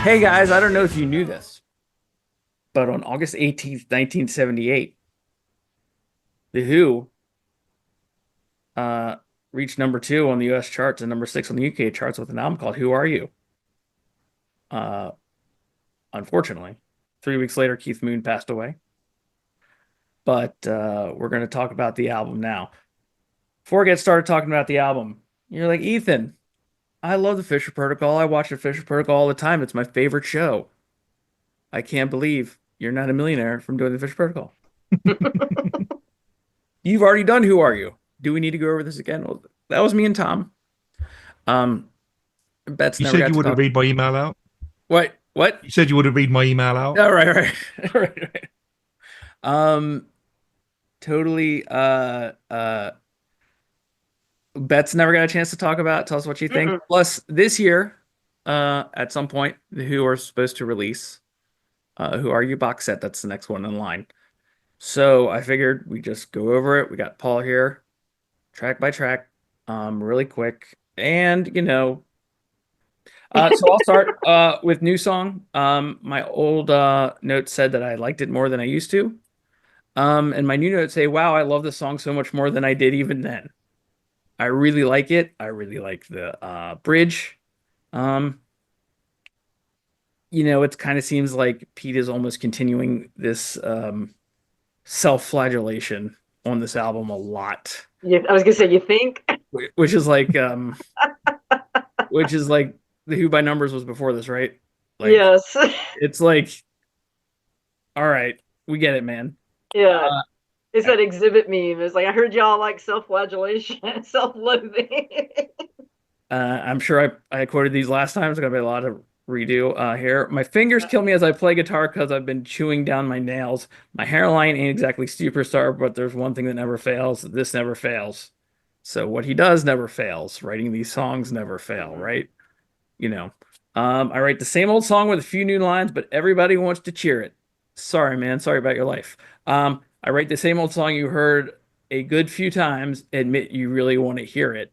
Hey guys, I don't know if you knew this, but on August 18th, 1978, The Who uh, reached number two on the US charts and number six on the UK charts with an album called Who Are You? Uh, Unfortunately, 3 weeks later, Keith Moon passed away. But we're going to talk about the album now. Before we get started talking about the album, you're like, Ethan, I love the Fisher Protocol. I watch the Fisher Protocol all the time. It's my favorite show. I can't believe you're not a millionaire from doing the Fisher Protocol. You've already done Who Are You? Do we need to go over this again? Well, that was me and Tom. Um, Bet's You never said got you to wouldn't talk. read my email out. What? What? You said you wouldn't read my email out. Oh, right, right, right, right. Um, totally. Bet's never got a chance to talk about. Tell us what you think. Mm-mm. Plus, this year, at some point, the Who are supposed to release Who Are You box set. That's the next one in line. So I figured we just go over it. We got Paul here, track by track, really quick, and so I'll start with new song. My old notes said that I liked it more than I used to. And my new notes say, "Wow, I love this song so much more than I did even then. I really like it. I really like the bridge. Um, it kind of seems like Pete is almost continuing this self-flagellation on this album a lot, I was gonna say, you think? which is like which is like the Who by Numbers was before this, right? Like Yes. it's like, all right, we get it, man. Yeah. Uh, It's that exhibit meme. It's like, I heard y'all like self-flagellation, self-loathing. I'm sure I quoted these last time. It's gonna be a lot of redo here. My fingers kill me as I play guitar because I've been chewing down my nails. My hairline ain't exactly superstar, but there's one thing that never fails. This never fails. So what he does never fails. Writing these songs never fail, right? You know. I write the same old song with a few new lines, but everybody wants to cheer it. Sorry, man. Sorry about your life. I write the same old song you heard a good few times. Admit you really want to hear it.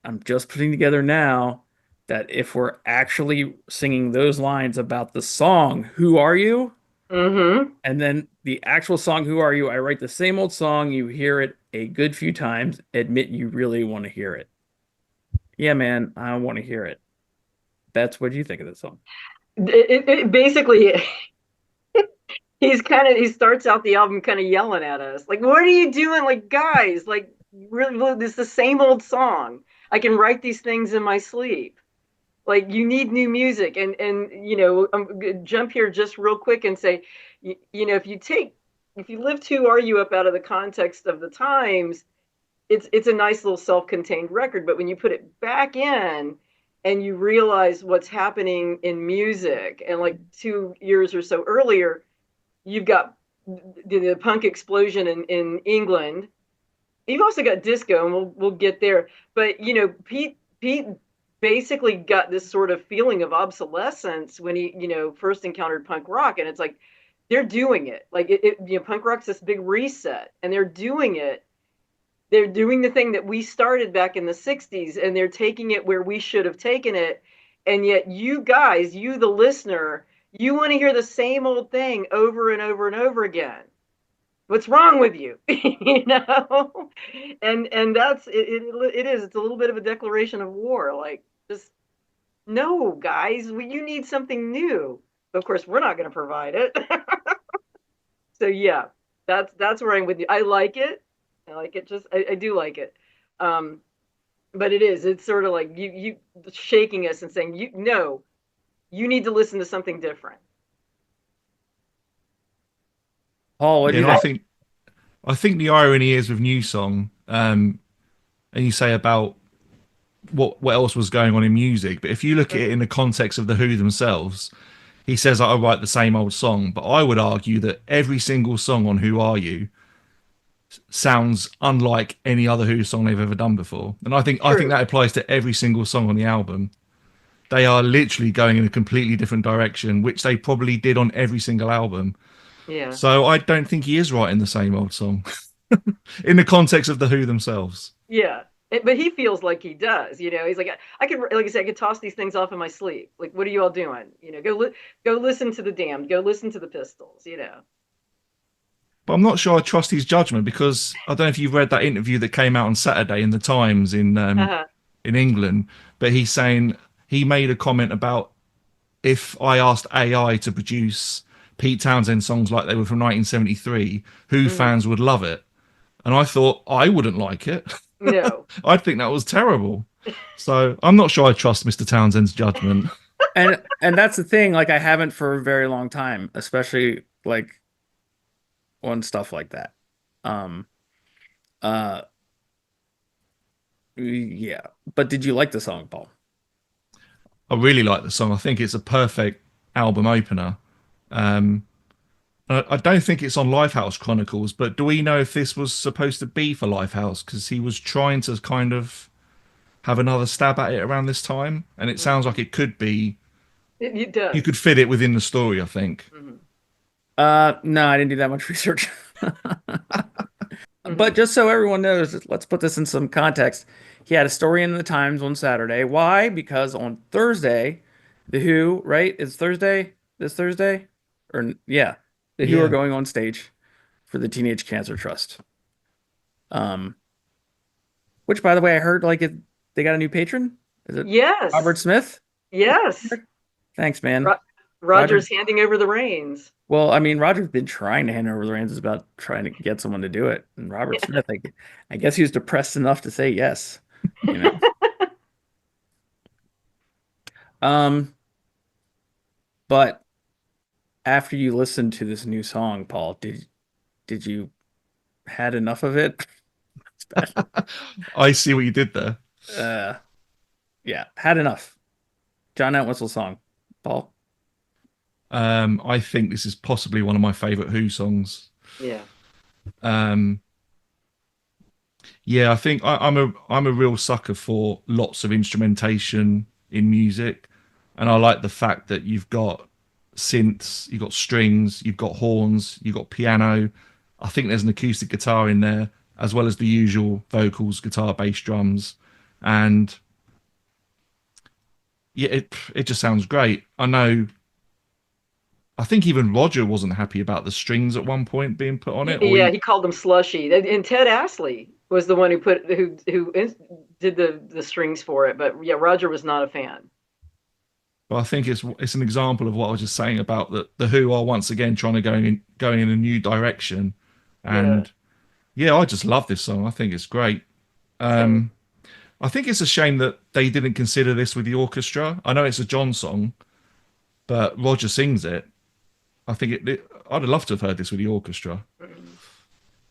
I'm just putting together now that if we're actually singing those lines about the song, Who Are You? Mm-hmm. And then the actual song, Who Are You? I write the same old song. You hear it a good few times. Admit you really want to hear it. Yeah, man, I want to hear it. That's what you think of this song. Basically, he starts out the album kind of yelling at us, like, "What are you doing? Like, guys, like, really, look, this is the same old song. I can write these things in my sleep. Like, you need new music." And I'm gonna jump here just real quick and say, if you lift Who Are You up out of the context of the times, it's a nice little self-contained record, but when you put it back in and you realize what's happening in music, and like 2 years or so earlier, you've got the punk explosion in England. You've also got disco, and we'll get there. But Pete basically got this sort of feeling of obsolescence when he first encountered punk rock, and it's like they're doing it. Like punk rock's this big reset, and they're doing the thing that we started back in the 60s, and they're taking it where we should have taken it. And yet you guys, you the listener, you want to hear the same old thing over and over and over again. What's wrong with you? And that's it's a little bit of a declaration of war. Like, just, no, guys, you need something new. Of course, we're not going to provide it. So yeah, that's where I'm with you. I like it. I like it. I do like it. Um, but it's sort of like you shaking us and saying, you need to listen to something different. Paul, what do Yeah, you and think? I think the irony is with New Song, and you say about what else was going on in music, but if you look at it in the context of the Who themselves, he says I write the same old song, but I would argue that every single song on Who Are You sounds unlike any other Who song they've ever done before. And I think True. that applies to every single song on the album. They are literally going in a completely different direction, which they probably did on every single album. Yeah. So I don't think he is writing the same old song in the context of the Who themselves. Yeah. But he feels like he does, you know. He's like, I could, like I said, I could toss these things off in my sleep. Like, what are you all doing? You know, go listen to the Damned, go listen to the Pistols, you know. But I'm not sure I trust his judgment because I don't know if you've read that interview that came out on Saturday in the Times Uh-huh. in England, but he's saying he made a comment about if I asked AI to produce Pete Townsend songs like they were from 1973, Who Mhm. fans would love it. And I thought I wouldn't like it. No. I'd think that was terrible. So I'm not sure I trust Mr. Townsend's judgment. And that's the thing, like I haven't for a very long time, especially like on stuff like that. Um uh yeah. But did you like the song, Paul? I really like the song. I think it's a perfect album opener. Um, I don't think it's on Lifehouse Chronicles, but do we know if this was supposed to be for Lifehouse? Because he was trying to kind of have another stab at it around this time, and it sounds like it could be. It You could does. fit it within the story, I think. Hmm. No, I didn't do that much research. But Hmm. just so everyone knows, let's put this in some context. He had a story in the Times on Saturday. Why? Because on Thursday, The Who, right? Is Thursday this Thursday? Yeah, The Who are Yeah, going on stage for the Teenage Cancer Trust. Um, which by the way, I heard they got a new patron. Is it Robert Yes. Smith? Yes. Thanks, man. Ro- Roger. Roger's handing over the reins. Well, I mean, Roger's been trying to hand over the reins. It's about trying to get someone to do it. And Robert Smith, I guess he was depressed enough to say yes, you know. Um, but after you listened to this new song, Paul, did you had enough of it? It's bad. I see what you did there. Uh, yeah, had enough. John Entwistle song, Paul. I think this is possibly one of my favorite Who songs. Yeah. Um, yeah, I think I'm a real sucker for lots of instrumentation in music, and I like the fact that you've got synths, you've got strings, you've got horns, you've got piano. I think there's an acoustic guitar in there, as well as the usual vocals, guitar, bass, drums, and yeah, it just sounds great. I know. I think even Roger wasn't happy about the strings at one point being put on it, or Yeah, he. he called them slushy. And Ted Astley was the one did the strings for it. But yeah, Roger was not a fan. But I think it's an example of what I was just saying about the Who are once again trying to going in a new direction, Yeah. and yeah, I just love this song. I think it's great. Same. Um, I think it's a shame that they didn't consider this with the orchestra. I know it's a John song, but Roger sings it. I think I'd have loved to have heard this with the orchestra. Mm.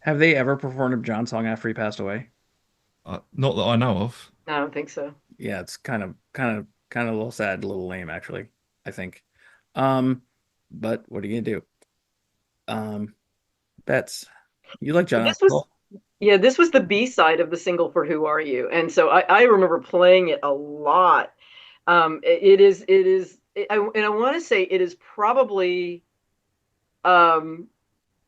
Have they ever performed a John song after he passed away? Not that I know of. No, I don't think so. Yeah, it's kind of a little sad, a little lame, actually, I think. Um, but what are you gonna do? Um, Bets, you like John This was Entwistle? Yeah, this was the B side of the single for "Who Are You," and so I remember playing it a lot. It is, and I want to say it is probably. Um,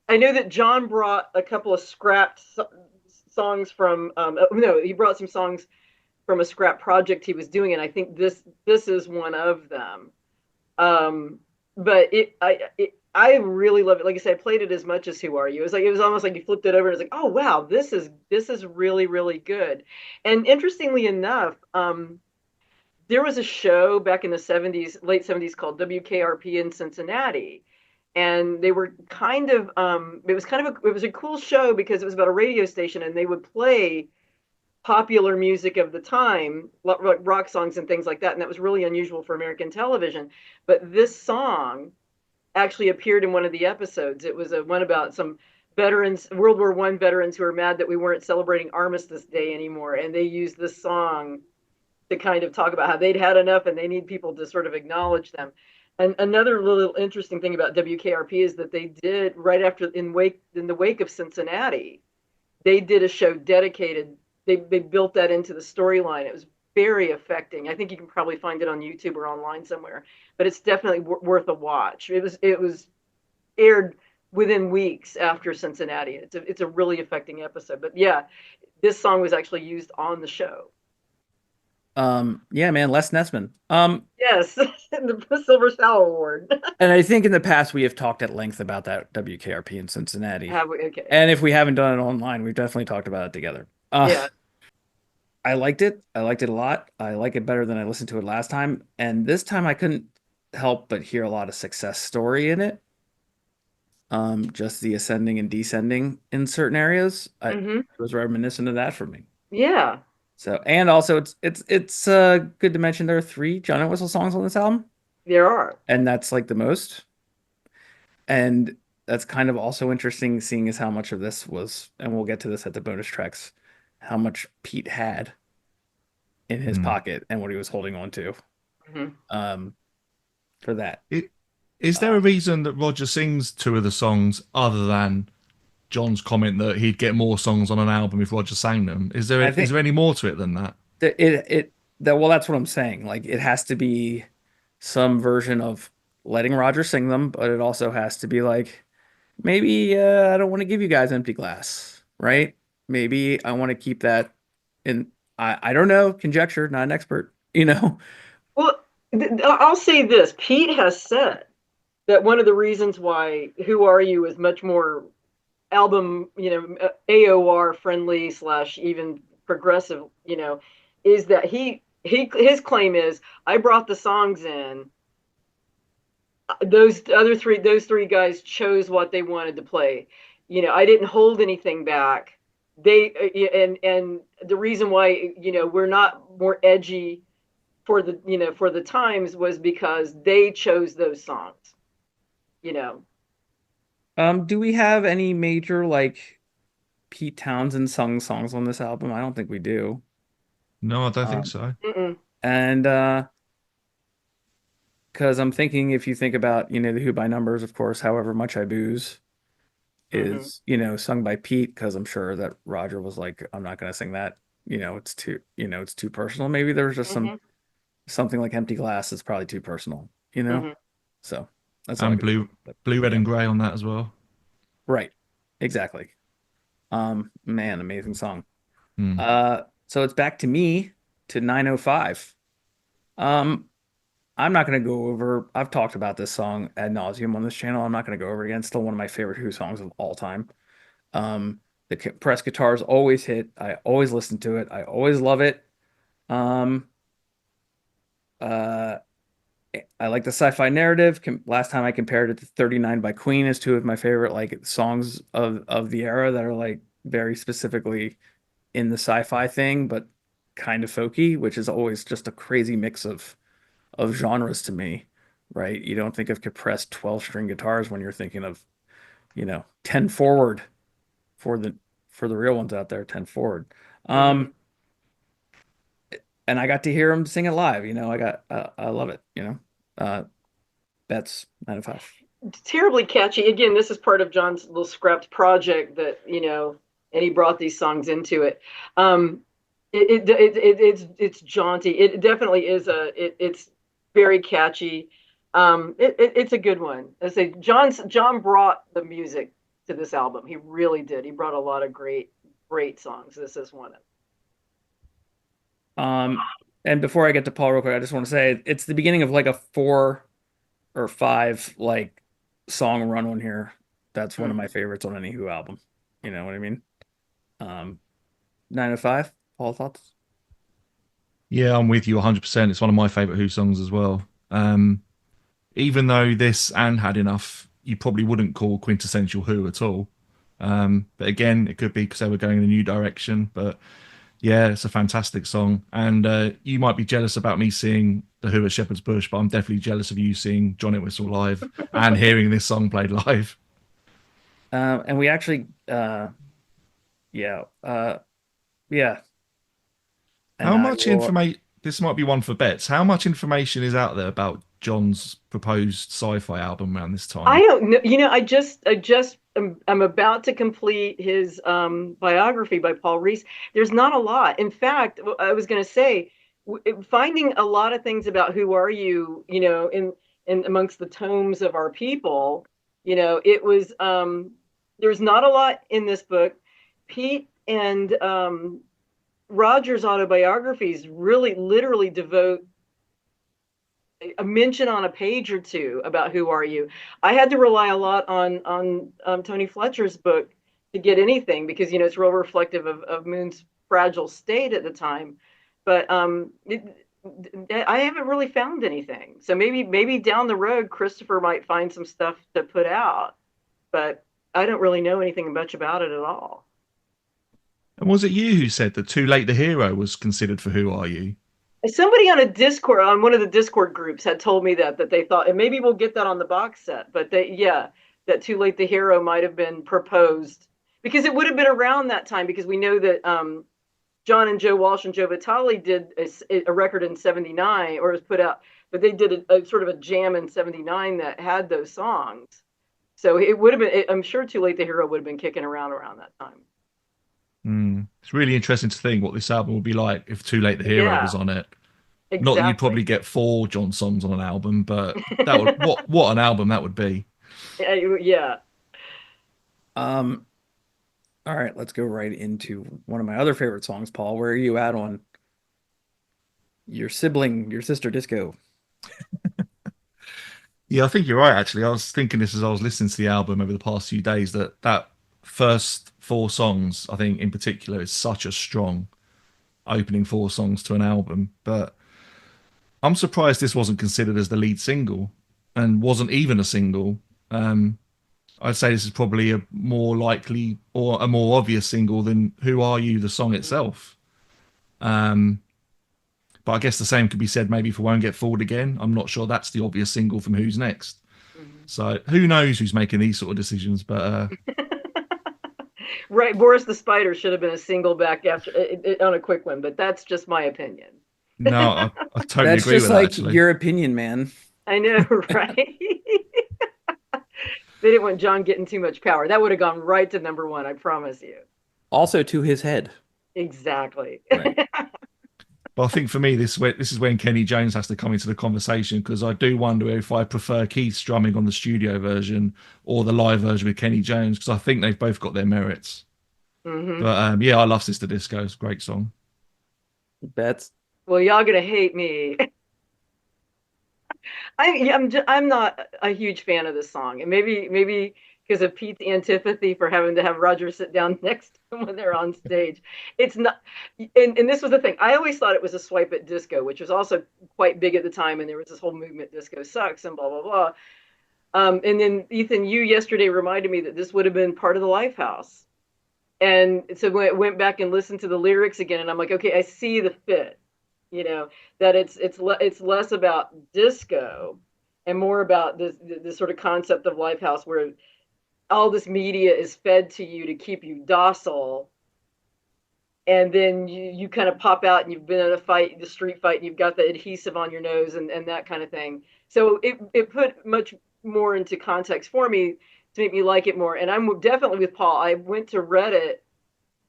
I know that John brought a couple of songs from. No, he brought some songs from a scrap project he was doing, and I think this is one of them. Um, but I really love it. Like I said, I played it as much as Who Are You? It was almost like you flipped it over and it's like, oh wow, this is really, really good. And interestingly enough, there was a show back in the 70s, late 70s called WKRP in Cincinnati. And they were kind of it was a cool show because it was about a radio station and they would play popular music of the time, like rock songs and things like that. And that was really unusual for American television. But this song actually appeared in one of the episodes. It was a one about some veterans, World War I veterans who were mad that we weren't celebrating Armistice Day anymore. And they used this song to kind of talk about how they'd had enough and they need people to sort of acknowledge them. And another little interesting thing about WKRP is that they did right after in the wake of Cincinnati, they did a show dedicated. They built that into the storyline. It was very affecting. I think you can probably find it on YouTube or online somewhere, but it's definitely worth a watch. It was aired within weeks after Cincinnati. It's a really affecting episode. But yeah, this song was actually used on the show. Yeah, man, Les Nessman. Yes, the Silver Sow Award. And I think in the past we have talked at length about that WKRP in Cincinnati. Have we? Okay. And if we haven't done it online, we've definitely talked about it together. Yeah. I liked it. I liked it a lot. I like it better than I listened to it last time. And this time I couldn't help but hear a lot of success story in it. Just the ascending and descending in certain areas. Hmm. It was reminiscent of that for me. Yeah. So, and also it's good to mention there are 3 John Entwistle songs on this album, There are. and that's like the most. And that's kind of also interesting seeing as how much of this was, and we'll get to this at the bonus tracks, how much Pete had in his pocket and what he was holding on to. Hmm. For that. Is there a reason that Roger sings 2 of the songs other than John's comment that he'd get more songs on an album if Roger sang them? Is there any more to it than that? Well, that's what I'm saying. Like it has to be some version of letting Roger sing them, but it also has to be like maybe I don't want to give you guys empty glass, right? Maybe I want to keep that in. I don't know, conjecture, not an expert, you know. Well, I'll say this: Pete has said that one of the reasons why "Who Are You" is much more album, AOR friendly slash even progressive, is that his claim is I brought the songs in. Those three guys chose what they wanted to play. I didn't hold anything back. They and the reason why we're not more edgy for the times was because they chose those songs. Do we have any major like Pete Townsend sung songs on this album? I don't think we do. No, I don't think so. Mm-mm. And because I'm thinking if you think about, the Who by Numbers, of course, However Much I Booze is, sung by Pete, because I'm sure that Roger was like, I'm not gonna sing that. It's too personal. Maybe there's just something like Empty Glass is probably too personal. So that's all I And could- blue, red, and grey on that as well. Right. Exactly. Man, amazing song. Hmm. So it's back to me to 905. I'm not going to go over, I've talked about this song ad nauseum on this channel. I'm not going to go over it again. It's still one of my favorite Who songs of all time. The press guitars always hit. I always listen to it. I always love it. Uh, I like the sci-fi narrative. Last time I compared it to 39 by Queen as 2 of my favorite like songs of the era that are like very specifically in the sci-fi thing, but kind of folky, which is always just a crazy mix of genres to me, right? You don't think of compressed 12-string guitars when you're thinking of, 10 forward for the real ones out there, 10 forward. And I got to hear him sing it live, I love it, Betts 905. Terribly catchy. Again, this is part of John's little scrapped project that, and he brought these songs into it. It's jaunty. It definitely is it's very catchy. It's a good one. I say John brought the music to this album. He really did. He brought a lot of great songs. This is one of them. And before I get to Paul real quick, I just want to say it's the beginning of like a 4 or 5 like song run on here. That's one of my favorites on any Who album. You know what I mean? 905. Paul, thoughts? Yeah, I'm with you 100%. It's one of my favorite Who songs as well. Even though this and Had Enough, you probably wouldn't call quintessential Who at all. But again, it could be because they were going in a new direction. But yeah, it's a fantastic song. And you might be jealous about me seeing The Who at Shepherd's Bush, but I'm definitely jealous of you seeing John Entwistle live and hearing this song played live. And we actually, yeah. How much information? This might be one for Betts. How much information is out there about John's proposed sci-fi album around this time? I don't know. I'm about to complete his biography by Paul Rees. There's not a lot. In fact, I was going to say, finding a lot of things about Who Are You, in amongst the tomes of our people, It was there's not a lot in this book. Pete and Roger's autobiographies really literally devote a mention on a page or two about who are you. I had to rely a lot on Tony Fletcher's book to get anything because it's real reflective of Moon's fragile state at the time. But I haven't really found anything. So maybe down the road Christopher might find some stuff to put out, but I don't really know anything much about it at all. And was it you who said that Too Late the Hero was considered for Who Are You? Somebody on a Discord, on one of the Discord groups, had told me that they thought, and maybe we'll get that on the box set, but that Too Late the Hero might have been proposed because it would have been around that time because we know that John and Joe Walsh and Joe Vitale did a record in '79 or was put out, but they did a sort of a jam in '79 that had those songs. So it would have been, I'm sure Too Late the Hero would have been kicking around that time. It's really interesting to think what this album would be like if Too Late the Hero was on it. Exactly. Not that you'd probably get 4 John songs on an album, but that would what an album that would be. Yeah. All right, let's go right into one of my other favorite songs, Paul. Where are you at on your sister disco? Yeah, I think you're right, actually. I was thinking this as I was listening to the album over the past few days, that first 4 songs, I think in particular, is such a strong opening 4 songs to an album. But I'm surprised this wasn't considered as the lead single and wasn't even a single. I'd say this is probably a more likely or a more obvious single than Who Are You, the song itself. But I guess the same could be said maybe for Won't Get Fooled Again. I'm not sure that's the obvious single from Who's Next. So who knows who's making these sort of decisions, but right, Boris the Spider should have been a single back after on a quick one, but that's just my opinion. No, I totally That's agree just with that, like actually. your opinion, man. I know, right? They didn't want John getting too much power. That would have gone right to number 1, I promise you. Also to his head. Exactly. Right. But I think for me, this is when Kenny Jones has to come into the conversation, because I do wonder if I prefer Keith's drumming on the studio version or the live version with Kenny Jones, because I think they've both got their merits. But yeah, I love Sister Disco. It's a great song. Bets. Well, y'all gonna hate me. I'm not a huge fan of this song, and maybe because of Pete's antipathy for having to have Roger sit down next to him when they're on stage. It's not, and this was the thing. I always thought it was a swipe at disco, which was also quite big at the time, and there was this whole movement, disco sucks, and blah blah blah. And then Ethan, you yesterday reminded me that this would have been part of the Lifehouse, and so when I went back and listened to the lyrics again, and I'm like, okay, I see the fit. That it's less about disco and more about this sort of concept of Lifehouse where all this media is fed to you to keep you docile, and then you kind of pop out and you've been in a fight, the street fight, and you've got the adhesive on your nose and that kind of thing. So it put much more into context for me to make me like it more. And I'm definitely with Paul. I went to Reddit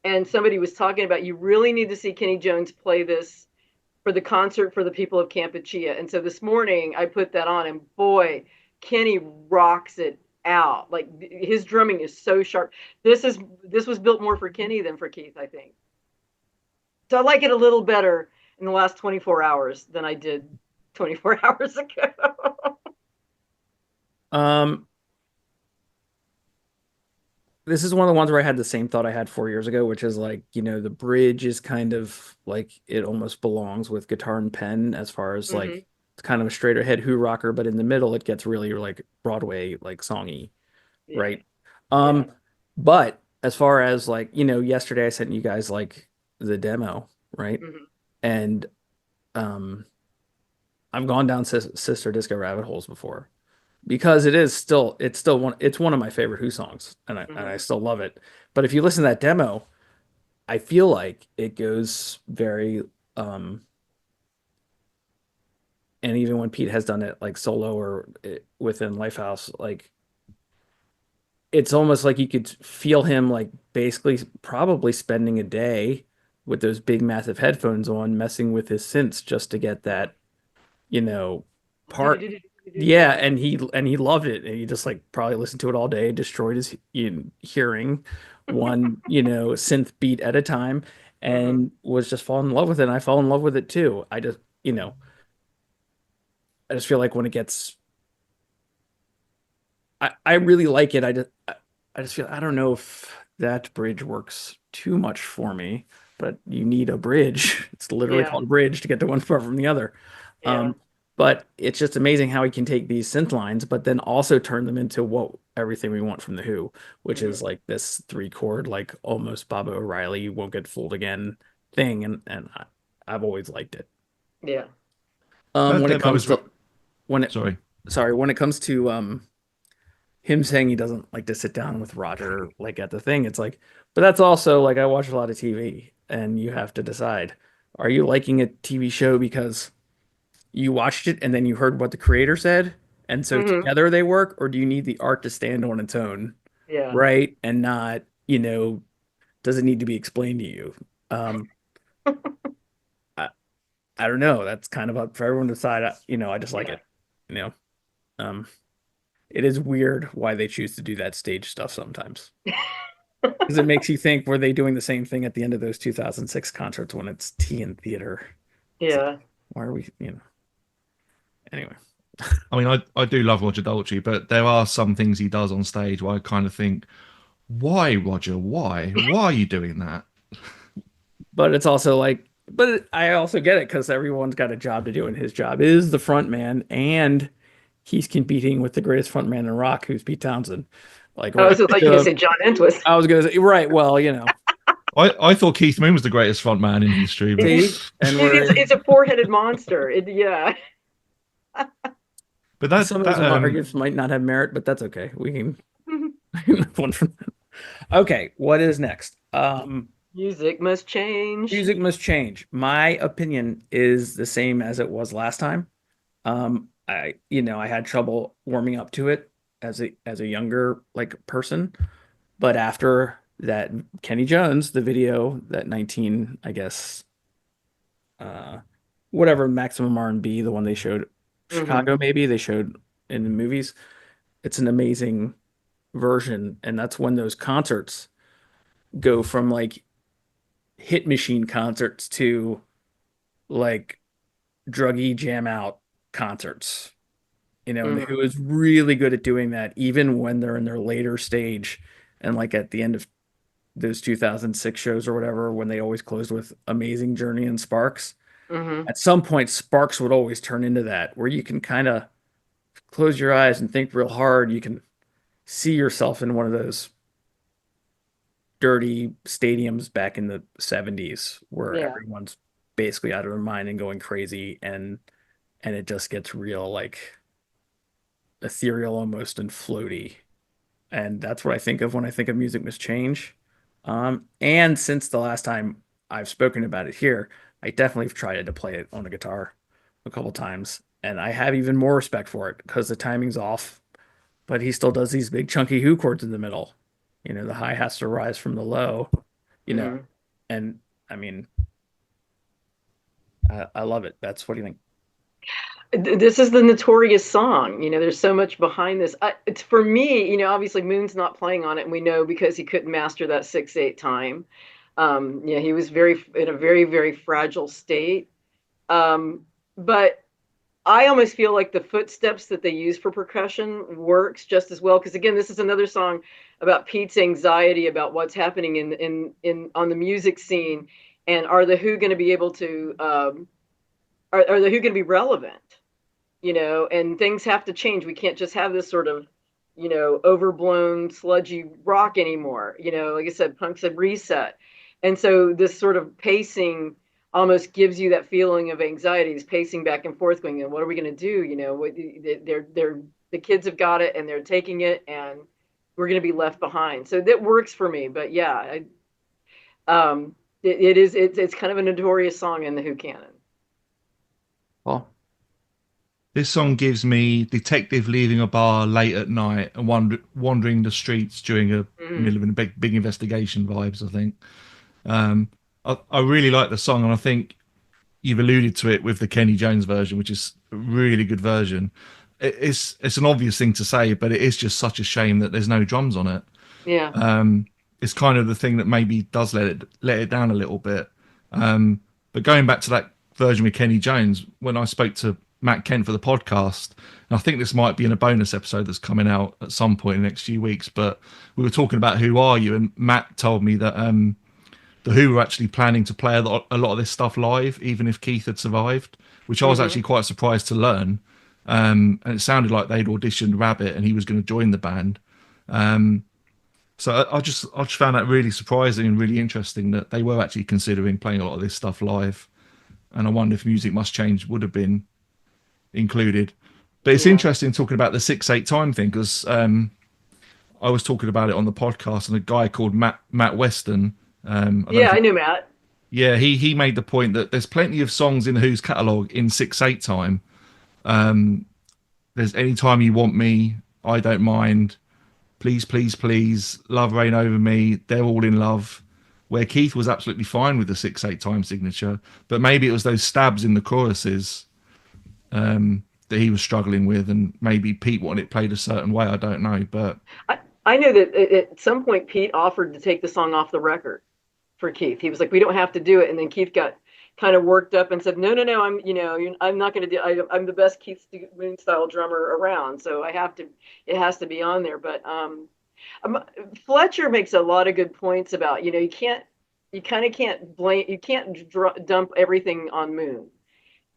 and somebody was talking about, you really need to see Kenny Jones play this for the concert for the people of Campeche. And so this morning I put that on, and boy, Kenny rocks it out. Like, his drumming is so sharp. This was built more for Kenny than for Keith, I think. So I like it a little better in the last 24 hours than I did 24 hours ago. This is one of the ones where I had the same thought I had 4 years ago, which is like, the bridge is kind of like it almost belongs with guitar and pen as far as like it's kind of a straight ahead Who rocker, but in the middle it gets really like Broadway like songy, right? But as far as like, yesterday I sent you guys like the demo, right? And I've gone down Sister Disco rabbit holes before, because it's still one of my favorite Who songs, and I still love it. But if you listen to that demo, I feel like it goes very and even when Pete has done it like solo or within Lifehouse, like it's almost like you could feel him like basically probably spending a day with those big massive headphones on messing with his synths just to get that part. yeah, and he loved it, and he just like probably listened to it all day, destroyed his hearing, one synth beat at a time, Hmm. and was just falling in love with it. And I fell in love with it too. I just feel like when it gets, I really like it. I just feel I don't know if that bridge works too much for me, but you need a bridge. It's literally Yeah, called a bridge to get to one part from the other. yeah. Um, but it's just amazing how he can take these synth lines, but then also turn them into what everything we want from the Who, which Hmm. is like this three chord, like almost Baba O'Reilly, you won't get fooled again thing, and I've always liked it. Yeah. That When it demo comes was to when it sorry. sorry, when it comes to him saying he doesn't like to sit down with Roger like at the thing, it's like, but that's also like I watch a lot of TV and you have to decide, are you liking a TV show because you watched it and then you heard what the creator said and so Hmm. together they work, or do you need the art to stand on its own, Yeah. right? And not, does it need to be explained to you? Um, I, I don't know. That's kind of up for everyone to decide. I just like Yeah. it. You know, um, it is weird why they choose to do that stage stuff sometimes. Because it makes you think, were they doing the same thing at the end of those 2006 concerts when it's tea in theater? It's like, Yeah. why are we, anyway. I mean, I do love Roger Daltrey, but there are some things he does on stage where I kind of think, why, Roger? Why? Why are you doing that? But it's also like, but I also get it because everyone's got a job to do, and his job is the front man, and he's competing with the greatest front man in rock, who's Pete Townsend. Like, Oh, right. so like you can So say John Entwistle. I was gonna say, right. Well, I thought Keith Moon was the greatest front man in history, but It, see, and it's we're it's a four-headed monster. Yeah. that some of his that arguments might not have merit, but that's okay. We can move on from that. Okay, what is next? Music must change. Music must change. My opinion is the same as it was last time. I had trouble warming up to it as a younger like person, but after that Kenny Jones, the video, that 19, I guess, uh, whatever Maximum R&B, the one they showed Hmm. Chicago, maybe they showed in the movies. It's an amazing version, and that's when those concerts go from like hit machine concerts to like druggy jam out concerts, and the Hmm. Who is really good at doing that, even when they're in their later stage. And like at the end of those 2006 shows or whatever, when they always closed with Amazing Journey and Sparks, Hmm. at some point, Sparks would always turn into that, where you can kind of close your eyes and think real hard. You can see yourself in one of those dirty stadiums back in the 70s where Yeah. everyone's basically out of their mind and going crazy, and it just gets real like ethereal almost and floaty. And that's what I think of when I think of music must change. And since the last time I've spoken about it here, I definitely have tried to play it on a guitar a couple times, and I have even more respect for it because the timing's off, but he still does these big chunky Who chords in the middle. The high has to rise from the low, you know, Hmm. and I mean, I love it. What do you think? This is the notorious song. There's so much behind this. It's for me. Obviously Moon's not playing on it, and we know because he couldn't master that 6/8 time. Yeah, he was very in a very very fragile state. But I almost feel like the footsteps that they use for percussion works just as well. Because again, this is another song about Pete's anxiety about what's happening in on the music scene, and are the Who going to be able to are the Who going to be relevant? And things have to change. We can't just have this sort of overblown sludgy rock anymore. Like I said, punk's a reset, and so this sort of pacing almost gives you that feeling of anxiety. Is pacing back and forth, going, what are we going to do? They're the kids have got it and they're taking it, and we're going to be left behind. So that works for me. But yeah, it's kind of a notorious song in the Who canon. Well, this song gives me detective leaving a bar late at night and wandering the streets during a Mm-hmm. middle of a big investigation vibes. I think I really like the song, and I think you've alluded to it with the Kenny Jones version, which is a really good version. it's an obvious thing to say, but it is just such a shame that there's no drums on it. Yeah. It's kind of the thing that maybe does let it down a little bit. But going back to that version with Kenny Jones, when I spoke to Matt Kent for the podcast, and I think this might be in a bonus episode that's coming out at some point in the next few weeks, but we were talking about Who Are You, and Matt told me that the Who were actually planning to play a lot of this stuff live, even if Keith had survived, which I was actually quite surprised to learn. And it sounded like they'd auditioned Rabbit and he was going to join the band. So I just found that really surprising and really interesting that they were actually considering playing a lot of this stuff live. And I wonder if Music Must Change would have been included. But it's interesting talking about the 6/8 time thing, because I was talking about it on the podcast, and a guy called Matt Weston. I knew Matt. Yeah, he made the point that there's plenty of songs in Who's catalogue in 6/8 time. There's Any Time You Want Me, I Don't Mind, Please, Please, Please, Love Reign Over Me, They're All in Love, where Keith was absolutely fine with the 6/8 time signature, but maybe it was those stabs in the choruses that he was struggling with, and maybe Pete wanted it played a certain way. I don't know, but I know that at some point Pete offered to take the song off the record for Keith. He was like, "We don't have to do it," and then Keith got kind of worked up and said, "No, I'm not going to do. I'm the best Keith Moon style drummer around, so I have to. It has to be on there." But Fletcher makes a lot of good points about you kind of can't blame, you can't dump everything on Moon.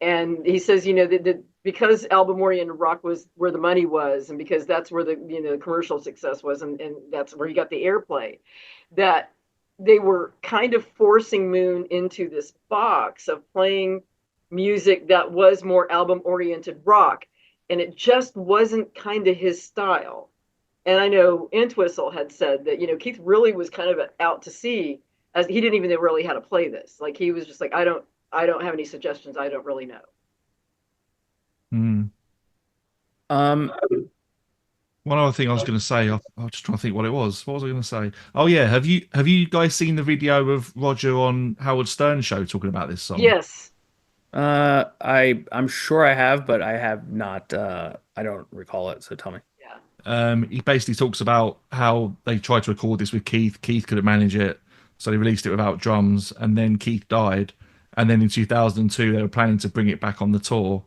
And he says, that because Albemarle and rock was where the money was, and because that's where the commercial success was, and that's where he got the airplay, that they were kind of forcing Moon into this box of playing music that was more album-oriented rock, and it just wasn't kind of his style. And I know Entwistle had said that, Keith really was kind of out to sea, as he didn't even know really how to play this. Like, he was just like, I don't have any suggestions. I don't really know. One other thing I was going to say, I'm just trying to think what it was. What was I going to say? Oh yeah, have you guys seen the video of Roger on Howard Stern's show talking about this song? Yes. I'm sure I have, but I have not. I don't recall it. So tell me. Yeah. He basically talks about how they tried to record this with Keith. Keith couldn't manage it, so they released it without drums. And then Keith died, and then in 2002 they were planning to bring it back on the tour,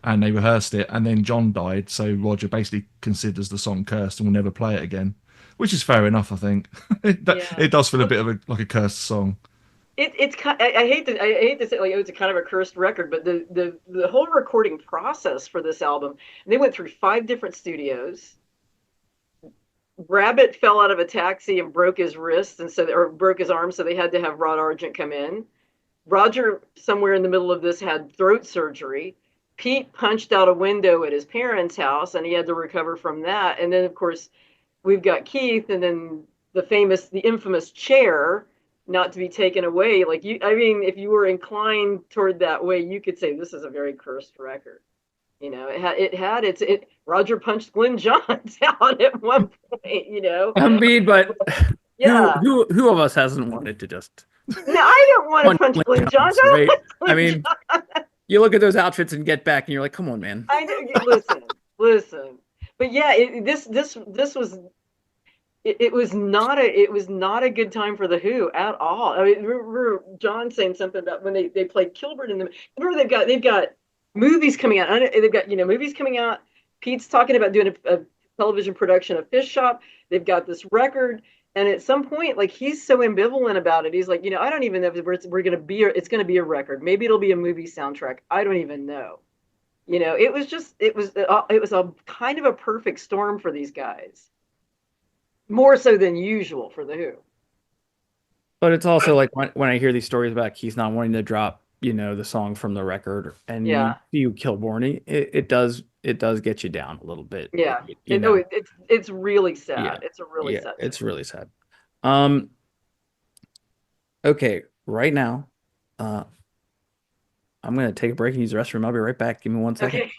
and they rehearsed it. And then John died, so Roger basically considers the song cursed and will never play it again, which is fair enough, I think. It does feel a bit of a cursed song. It's I hate to say, like, it's a kind of a cursed record, but the whole recording process for this album, they went through 5 different studios. Rabbit fell out of a taxi and broke his wrist, or broke his arm, so they had to have Rod Argent come in. Roger, somewhere in the middle of this, had throat surgery. Pete punched out a window at his parents' house, and he had to recover from that. And then, of course, we've got Keith, and then the infamous chair, not to be taken away. Like, if you were inclined toward that way, you could say this is a very cursed record. Roger punched Glenn Johns out at one point. I mean, but Yeah. who of us hasn't wanted to just? No, I don't want to punch Glenn Johns. Right? I mean, you look at those outfits and Get Back, and you're like, come on, man. I know. Listen. But yeah, this was. It was not a good time for the Who at all. I mean, remember John saying something about when they played Kilburn in the. Remember they've got movies coming out. They've got movies coming out. Pete's talking about doing a television production of Fish Shop. They've got this record, and at some point, like, he's so ambivalent about it. He's like, I don't even know if it's going to be a record. Maybe it'll be a movie soundtrack. I don't even know. It was a kind of a perfect storm for these guys. More so than usual for the Who. But it's also like when I hear these stories about Keith not wanting to drop, the song from the record, and you kill Borny, it does get you down a little bit. Yeah, it's really sad. Yeah. It's a really sad. It's really sad. Okay, right now, I'm gonna take a break and use the restroom. I'll be right back. Give me 1 second. Okay.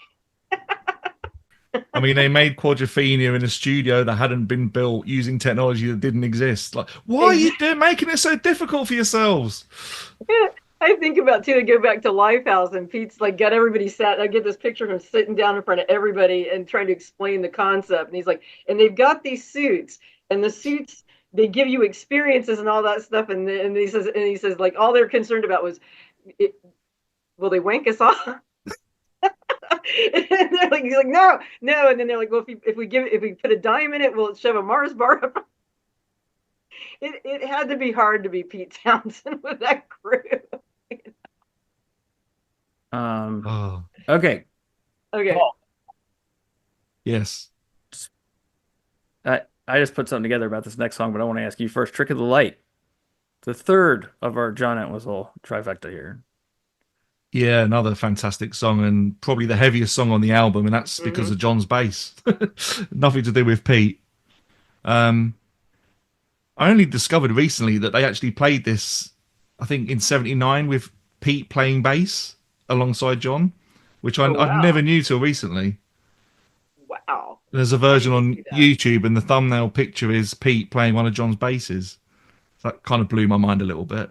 I mean, they made Quadrophenia in a studio that hadn't been built using technology that didn't exist. Like, why are you making it so difficult for yourselves? I think about too. I go back to Lifehouse, and Pete's like got everybody sat. I get this picture of him sitting down in front of everybody and trying to explain the concept. And he's like, and they've got these suits, and the suits they give you experiences and all that stuff. And he says like all they're concerned about was, it, will they wank us off? And they're like, he's like, no, no. And then they're like, well, if we put a dime in it, will it shove a Mars bar up? It had to be hard to be Pete Townsend with that crew. Oh, Okay. Okay. Paul, yes. I just put something together about this next song, but I want to ask you first. Trick of the Light, the third of our John Entwistle trifecta here. Yeah, another fantastic song and probably the heaviest song on the album, and that's because Mhm. of John's bass. Nothing to do with Pete. Um, I only discovered recently that they actually played this, I think, in '79 with Pete playing bass alongside John, which Oh I wow. never knew till recently. Wow. There's a I version didn't on see that. YouTube, and the thumbnail picture is Pete playing one of John's basses. So that kind of blew my mind a little bit.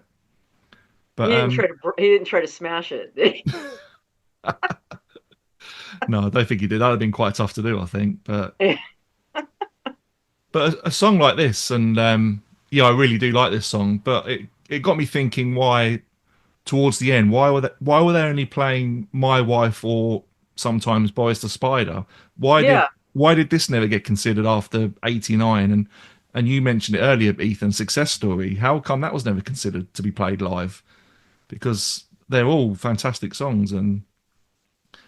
But He didn't try to smash it. no, I don't think he did. That'd have been quite tough to do, I think. But a song like this, and yeah, I really do like this song. But it got me thinking why towards the end, why were they only playing My Wife or sometimes Boys to Spider? Yeah. Why did this never get considered after '89? And you mentioned it earlier, Ethan, Success Story. How come that was never considered to be played live? Because they're all fantastic songs. And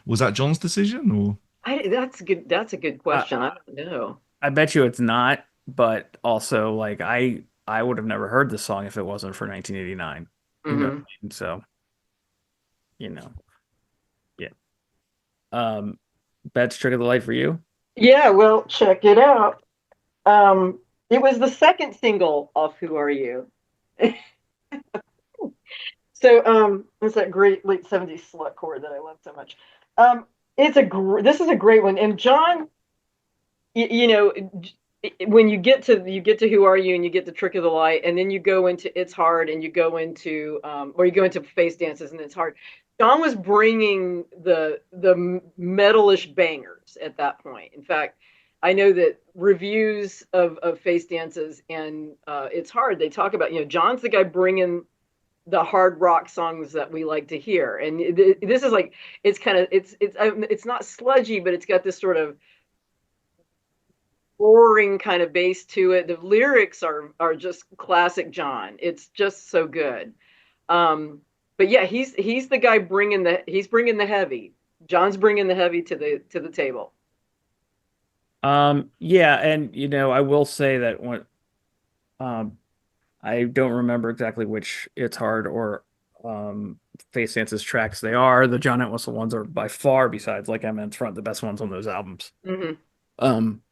was that John's decision or? That's good. That's a good Uh, question. I don't know. I bet you it's not, but also like I would have never heard this song if it wasn't for 1989. You know what I Hmm. mean? So, you know, yeah. That's Trick of the Light for you. Yeah, well, check it out. Um, it was the second single off Who Are You? So, it's that great late 70s slut chord that I love so much. This is a great one. And John, you know, when you get to Who Are You and you get the Trick of the Light, and then you go into It's Hard, and you go into or you go into Face Dances and It's Hard. John was bringing the metalish bangers at that point. In fact, I know that reviews of Face Dances and It's Hard, they talk about, John's the guy bringing the hard rock songs that we like to hear. And this is like, it's not sludgy, but it's got this sort of roaring kind of bass to it. The lyrics are just classic John. It's just so good. But yeah, he's the guy bringing the heavy. John's bringing the heavy to the table. Yeah, and I will say that um, I don't remember exactly which It's Hard or Face Dances tracks they are. The John Entwistle ones are by far, besides like Eminem's Front, the best ones on those albums. Hmm. Um,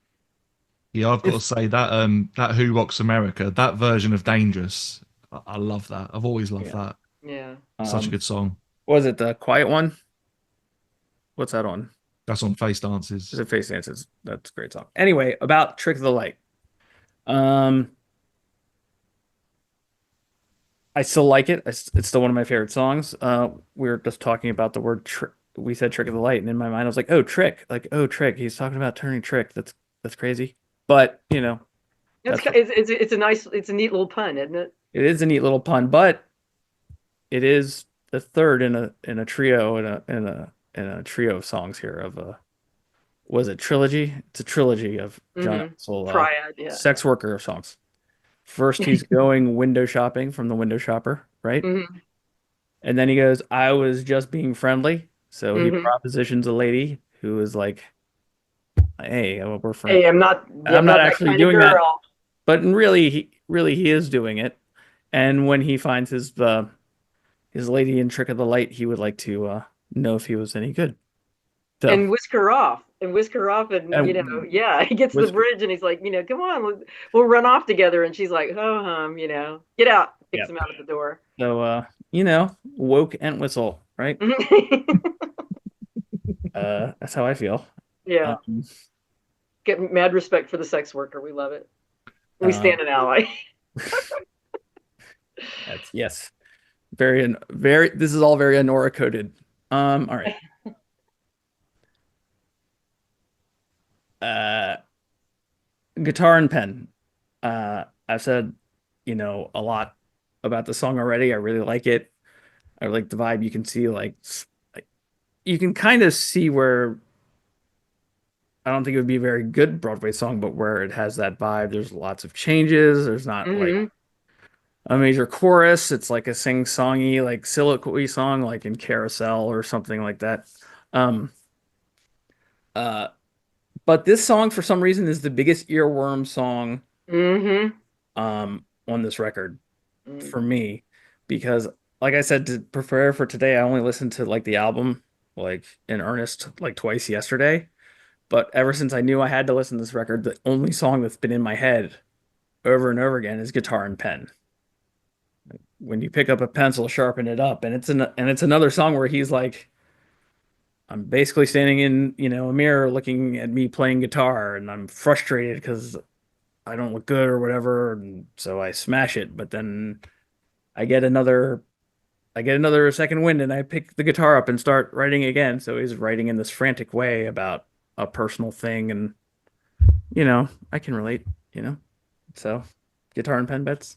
Yeah, I've got to if say that that Who Rocks America, that version of Dangerous, I love that. I've always loved yeah, that. Yeah. Such a good song. was it the Quiet One? What's that on? That's on Face Dances. Is it Face Dances? That's a great song. Anyway, about Trick of the Light. Um, I still like it. It's still one of my favorite songs. We were just talking about the word trick. We said Trick of the Light, and in my mind, I was like, "Oh, trick!" Like, "Oh, trick." He's talking about turning trick. That's crazy. But It's that's it's a neat little pun, isn't it? it is a neat little pun. But it is the third in a trio in a trio of songs here of a was it trilogy? It's a trilogy of John Hmm. Entwistle, Triad, yeah. sex worker songs. First, he's going window shopping from the window shopper, right? Hmm. And then he goes, I was just being friendly. So he Hmm. propositions a lady who is like, hey, we're friends. Hey, I'm I'm not not that actually kind of doing that. girl. But really he is doing it. And when he finds his lady in Trick of the Light, he would like to know if he was any good. So And whisk her off, and and yeah, he gets to the Whisker, bridge, and he's like, come on, we'll run off together. And she's like, oh, get out, yeah. kicks him out of the door. So woke Entwistle, right? That's how I feel. Yeah, Um, get mad respect for the sex worker. We love it. We uh, stand an ally. yes. very this is all very Anora coded. All right. Uh Guitar and Pen. I've said, a lot about the song already. I really like it. I like the vibe. You can see like you can kind of see where I don't think it would be a very good Broadway song, but where it has that vibe. There's lots of changes. There's not like Hmm. a major chorus. It's like a sing-songy, like soliloquy song, like in Carousel or something like that. Um, uh, but this song, for some reason, is the biggest earworm song Hmm. on this record for me, because, like I said, to prepare for today, I only listened to like the album like in earnest like twice yesterday. But ever since I knew I had to listen to this record, the only song that's been in my head over and over again is Guitar and Pen. When you pick up a pencil, sharpen it up, and it's another song where he's like, I'm basically standing in, a mirror looking at me playing guitar, and I'm frustrated because I don't look good or whatever, and so I smash it. But then I get another, I get another second wind, and I pick the guitar up and start writing again. So he's writing in this frantic way about a personal thing, and I can relate. So guitar and pen bets.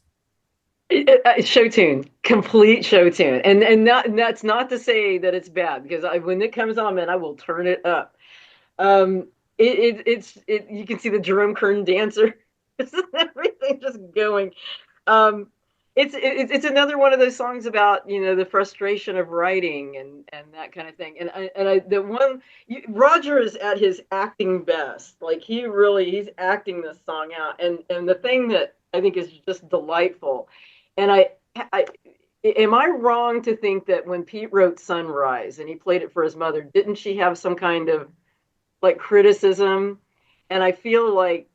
Show tune, complete show tune, and that's not to say that it's bad because when it comes on, man, I will turn it up. Um, you can see the Jerome Kern dancer, everything just going. Um, it's another one of those songs about the frustration of writing and that kind of thing. The one Roger is at his acting best. Like he's acting this song out. And the thing that I think is just delightful, and I am I wrong to think that when Pete wrote Sunrise and he played it for his mother, didn't she have some kind of like criticism? And I feel like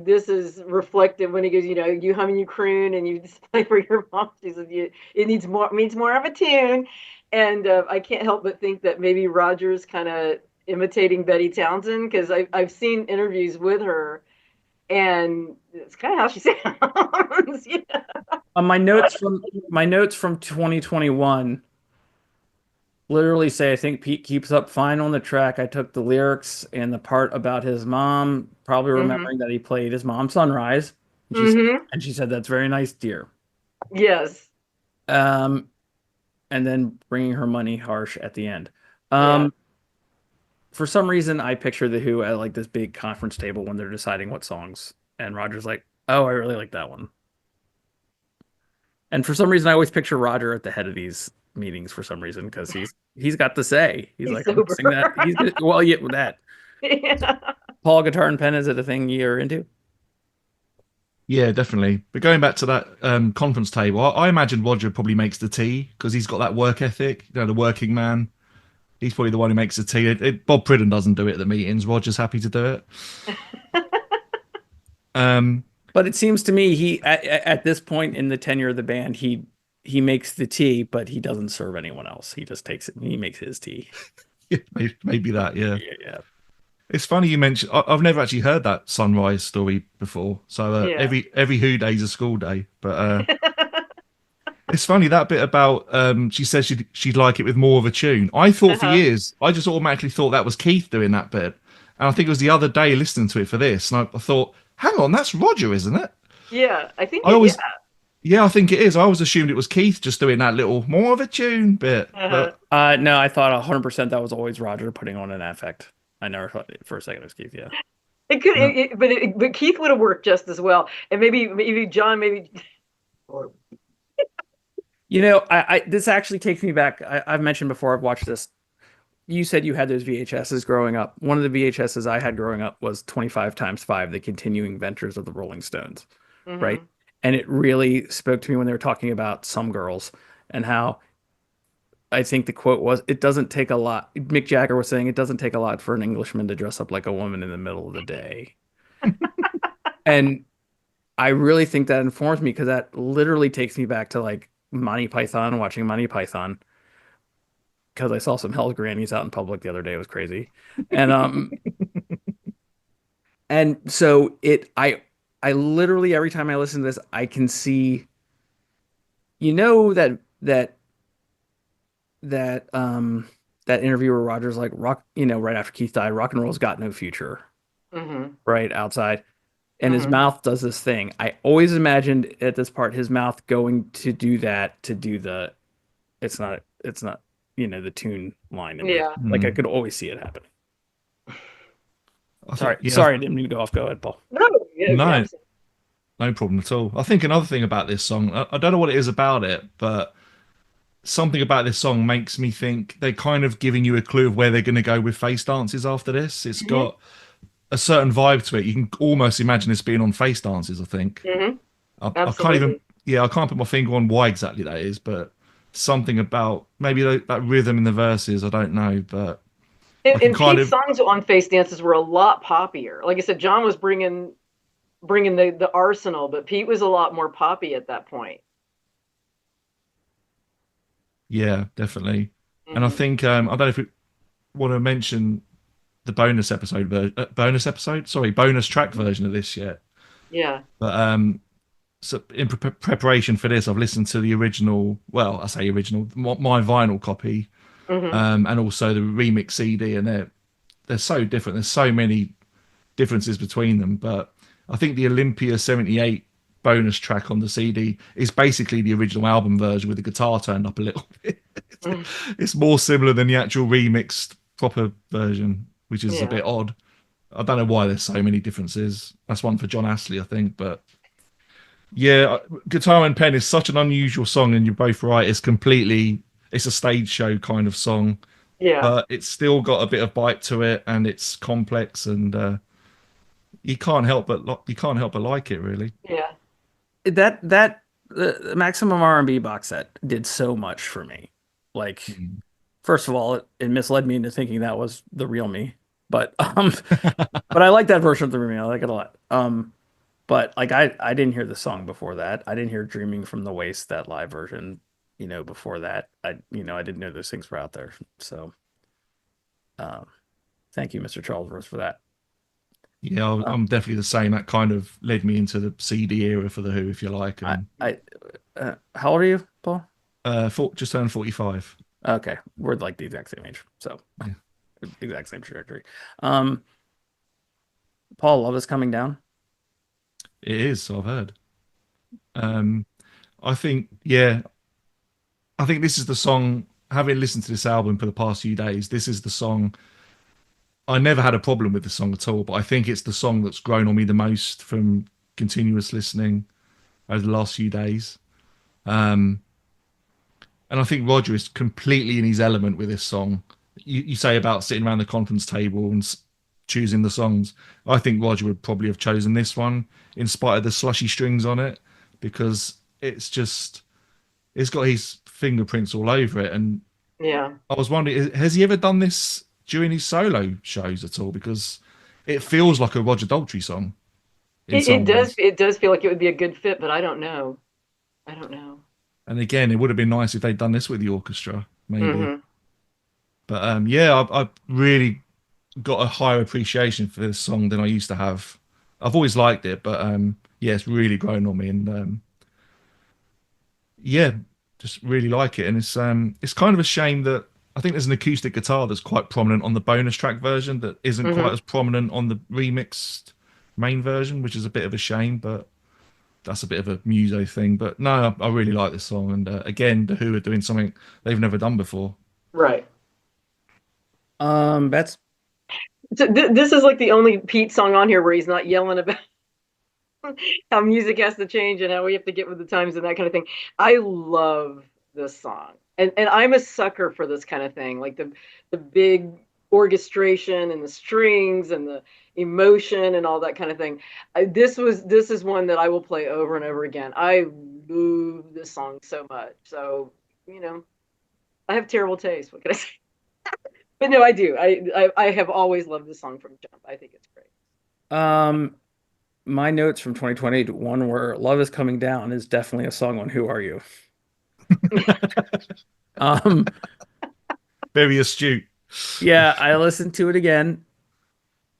this is reflected when he goes, you hum and you croon and you play for your mom. She says, it means more of a tune. And I can't help but think that maybe Roger's kind of imitating Betty Townsend because I've seen interviews with her and it's kind of how she sounds. Yeah. My notes from 2021 literally say I think Pete keeps up fine on the track. I took the lyrics and the part about his mom, probably Hmm. remembering that he played his mom Sunrise. And Hmm. she said that's very nice, dear. Yes. Um, and then bringing her money harsh at the end. Yeah. Um, for some reason, I picture the Who at like this big conference table when they're deciding what songs, and Roger's like, "Oh, I really like that one." And for some reason, I always picture Roger at the head of these meetings for some reason because he's got to say. He's He's like, "I'm gonna sober. sing that." He's gonna, well, yeah, with that. Yeah. Paul, guitar and pen, is it a thing you're into? Yeah, definitely. But going back to that conference table, I imagine Roger probably makes the tea because he's got that work ethic, the working man. He's probably the one who makes the tea. Bob Pridden doesn't do it at the meetings. Roger's happy to do it. Um, But it seems to me at this point in the tenure of the band, he makes the tea, but he doesn't serve anyone else. He just takes it and he makes his tea. yeah, maybe that. Yeah, Yeah, yeah. it's funny you mentioned. I've never actually heard that sunrise story before. So Yeah. every Who day is a school day. But it's funny that bit about she says she'd like it with more of a tune. I thought for Uh-huh. years, I just automatically thought that was Keith doing that bit, and I think it was the other day listening to it for this, and I thought, hang on, that's Roger, isn't it? Yeah. I think I yeah. always, yeah, I think it is. I always assumed it was Keith just doing that little more of a tune bit, Uh-huh. but No, I thought 100% that was always Roger putting on an affect. I never thought for a second it was Keith. Yeah. It could, no. but Keith would have worked just as well, and maybe John, maybe. Or, This actually takes me back. I've mentioned before. I've watched this. You said you had those VHSs growing up. One of the VHSs I had growing up was 25 times 5, The Continuing Ventures of the Rolling Stones, right? hmm. And it really spoke to me when they were talking about Some Girls and how I think the quote was, it doesn't take a lot. Mick Jagger was saying, it doesn't take a lot for an Englishman to dress up like a woman in the middle of the day. And I really think that informs me because that literally takes me back to like Monty Python, watching Monty Python, because I saw some Hell's Grannies out in public the other day. It was crazy. And and so I literally every time I listen to this, I can see, that that that that interview where Roger's like rock, right after Keith died, rock and roll's got no future, Mm-hmm. right outside. And his Mm-hmm. mouth does this thing. I always imagined at this part his mouth going to do that to do the it's not the tune line in there. Yeah. Like I Mm. could always see it happening. I Sorry, think, yeah, sorry, I didn't mean to go off. Go ahead, Paul. No, yeah, no, absolutely. no problem at all. I think another thing about this song, I don't know what it is about it, but something about this song makes me think they're kind of giving you a clue of where they're going to go with face dances after this. It's Mm-hmm. got a certain vibe to it. You can almost imagine this being on face dances, I think. Mm-hmm. I can't even, Absolutely. yeah, I can't put my finger on why exactly that is, but something about maybe that rhythm in the verses, I don't know, but I can And kind Pete's of, songs on Face Dances were a lot poppier. Like I said, John was bringing the arsenal, but Pete was a lot more poppy at that point. yeah, definitely. And I Hmm. think, I don't know if we want to mention the bonus track version of this yet. Yeah. But so in preparation for this, I've listened to the original. Well, I say original, my vinyl copy, Hmm. and also the remix CD, and they're so different. There's so many differences between them. But I think the Olympia '78 bonus track on the CD is basically the original album version with the guitar turned up a little bit. It's more similar than the actual remixed proper version, which is a Yeah. bit odd. I don't know why there's so many differences. That's one for John Astley, I think, but yeah, Guitar and Pen is such an unusual song, and you're both right. It's a stage show kind of song, Yeah. but it's still got a bit of bite to it, and it's complex, and you can't help but like it, really. Yeah. That the Maximum R&B box set did so much for me. Like, Mm. first of all, it misled me into thinking that was the real me, but but I like that version of the real me. I like it a lot. But like I didn't hear the song before that. I didn't hear Dreaming from the Waste, that live version, before that. I didn't know those things were out there. So, um, thank you, Mr. Charlesworth, for that. Yeah, Uh, I'm definitely the same. That kind of led me into the CD era for the Who, if you like, I, and I, how old are you, Paul? just turned 45. Okay, we're like the exact same age, so Yeah, exact same trajectory. Um, Paul, Love is Coming Down. it is. I've heard. Um, I think, yeah, I think this is the song. Having listened to this album for the past few days, this is the song. I never had a problem with the song at all, but I think it's the song that's grown on me the most from continuous listening over the last few days. Um, and I think Roger is completely in his element with this song. You say about sitting around the conference table and choosing the songs. I think Roger would probably have chosen this one in spite of the slushy strings on it, because it's got his fingerprints all over it. And Yeah. I was wondering, has he ever done this during his solo shows at all? Because it feels like a Roger Daltrey song in It some does ways. it does feel like it would be a good fit, but I don't know. I don't know. And again, it would have been nice if they'd done this with the orchestra, maybe. Hmm. But yeah, I've really got a higher appreciation for this song than I used to have. I've always liked it, but yeah, it's really grown on me, and yeah, just really like it. And it's kind of a shame that I think there's an acoustic guitar that's quite prominent on the bonus track version that isn't quite Hmm. as prominent on the remixed main version, which is a bit of a shame. But that's a bit of a muso thing. But no, I really like this song, and again, the Who are doing something they've never done before. Right. That's So this is like the only Pete song on here where he's not yelling about how music has to change and how we have to get with the times and that kind of thing. I love this song. And I'm a sucker for this kind of thing, like the big orchestration and the strings and the emotion and all that kind of thing. This is one that I will play over and over again. I love this song so much. So, you know, I have terrible taste. What can I say? But no, I do. I have always loved this song from Jump. I think it's great. um my notes from 2020 to one where Love is Coming Down is definitely a song on Who Are You? Um, Very astute. yeah, I listened to it again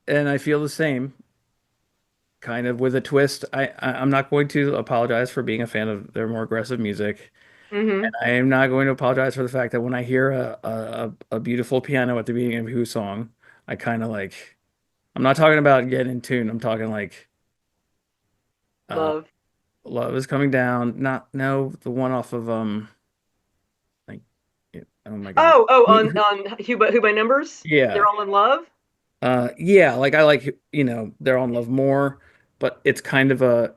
and I feel the same, kind of with a twist. I'm not going to apologize for being a fan of their more aggressive music. Hmm. I am not going to apologize for the fact that when I hear a beautiful piano at the beginning of a Who song, I kind of like. I'm not talking about getting in tune. I'm talking like uh, Love. Love is Coming Down. Not no the one off of like oh my God. Oh, on Who by Numbers? They're Yeah. all in love. Yeah, like I like, They're on Love more, but it's kind of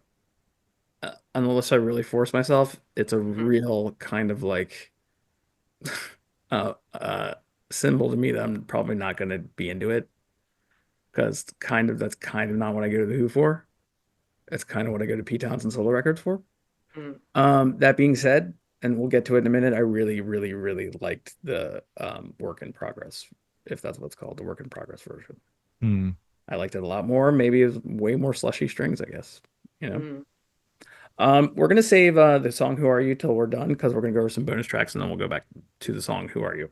unless I really force myself, it's a Mhm. real kind of like uh uh symbol to me that I'm probably not going to be into it because that's kind of not what I go to the Who for. That's kind of what I go to Pete Townsend solo records for. Mhm. That being said, and we'll get to it in a minute, I really, really, really liked the work in progress, if that's what's called, the work in progress version. Hmm. I liked it a lot more. Maybe it was way more slushy strings, I guess. You know. Mhm. We're gonna save the song "Who Are You" till we're done because we're gonna go over some bonus tracks and then we'll go back to the song "Who Are You."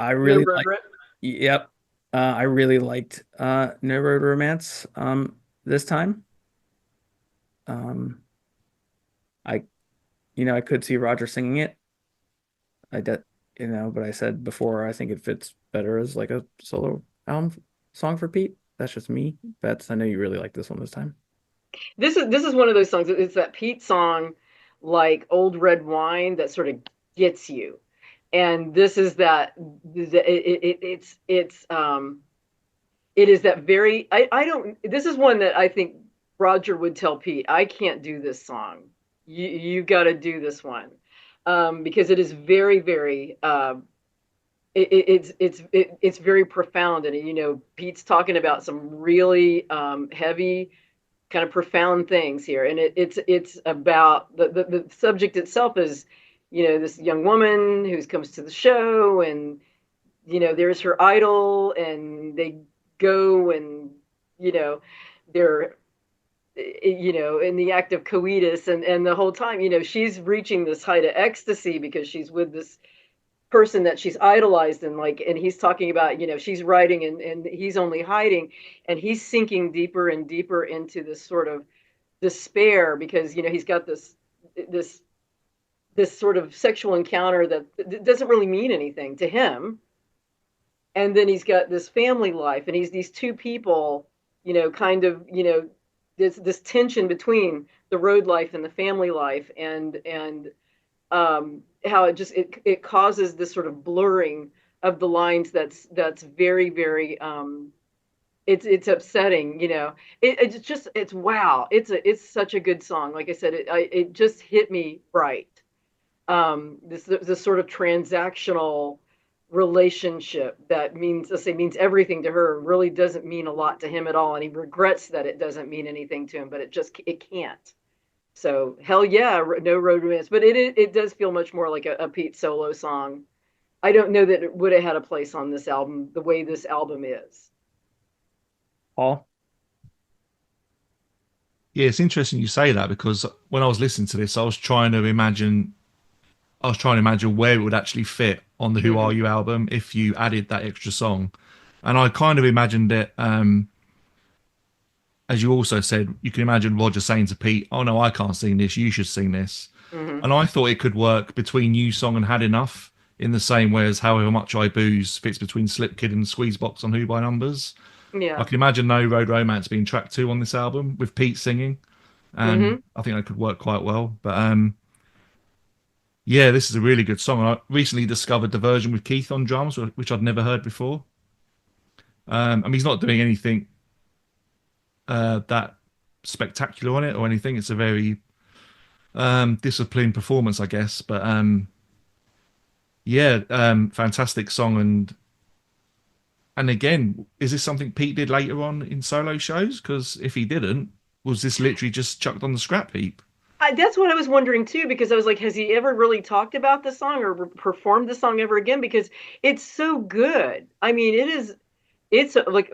I No really like. regret. Yep. I really liked No Road Romance this time. Um, I I could see Roger singing it. I did, but I said before I think it fits better as like a solo album song for Pete. That's just me. Bets. I know you really like this one this time. This is one of those songs. It's that Pete song, like Old Red Wine, that sort of gets you. And this is that. It is that very. I don't. This is one that I think Roger would tell Pete, I can't do this song. You got to do this one, because it is very very. It's very profound, and Pete's talking about some really heavy, kind of profound things here, and it's about the subject itself is, this young woman who comes to the show, and there's her idol, and they go, and they're in the act of coitus, and the whole time, she's reaching this height of ecstasy because she's with this person that she's idolized, and he's talking about, she's writing, and he's only hiding, and he's sinking deeper and deeper into this sort of despair because he's got this this sort of sexual encounter that doesn't really mean anything to him, and then he's got this family life, and he's these two people, kind of, this tension between the road life and the family life, and how it causes this sort of blurring of the lines that's very very it's upsetting, it's wow, it's such a good song. Like I said, it just hit me right. This sort of transactional relationship that means, let's say, means everything to her, really doesn't mean a lot to him at all, and he regrets that it doesn't mean anything to him, but it can't. So hell yeah, no road romance, but it does feel much more like a Pete solo song. I don't know that it would have had a place on this album the way this album is. Paul. Yeah, it's interesting you say that because when I was listening to this, I was trying to imagine where it would actually fit on the Who Are Hmm. You album if you added that extra song. And I kind of imagined it, as you also said, you can imagine Roger saying to Pete, "Oh no, I can't sing this. You should sing this." Hmm. And I thought it could work between You Song and Had Enough in the same way as However Much I Booze fits between Slipkid and Squeezebox on Who by Numbers. I Yeah. can imagine No Road Romance being track two on this album with Pete singing, and Hmm. I think that could work quite well. But yeah, this is a really good song. I recently discovered the version with Keith on drums, which I'd never heard before. I mean, he's not doing anything that spectacular on it or anything. It's a very disciplined performance, I guess. But yeah, fantastic song. And again, is this something Pete did later on in solo shows? Because if he didn't, was this literally just chucked on the scrap heap? That's what I was wondering too, because I was like, has he ever really talked about the song or performed the song ever again? Because it's so good. I mean, it's like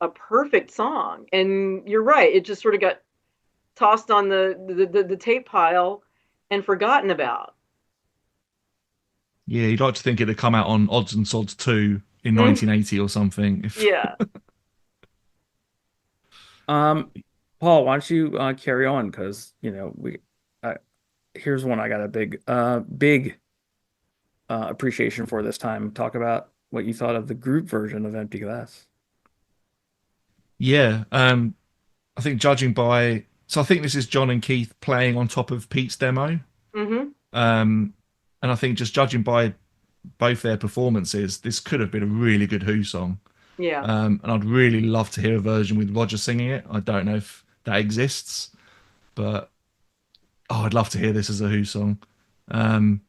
a perfect song. And you're right, it just sort of got tossed on the tape pile and forgotten about. Yeah, you'd like to think it'd have come out on Odds and Sods 2 in Mhm. 1980 or something. If Yeah. Um, Paul, why don't you carry on? Because I here's one I got a big appreciation for this time. Talk about what you thought of the group version of Empty Glass. Yeah, I think judging by, so I think this is John and Keith playing on top of Pete's demo, Hmm. um, and I think just judging by both their performances, this could have been a really good Who song. Yeah. And I'd really love to hear a version with Roger singing it. I don't know if that exists, but oh, I'd love to hear this as a Who song. Um,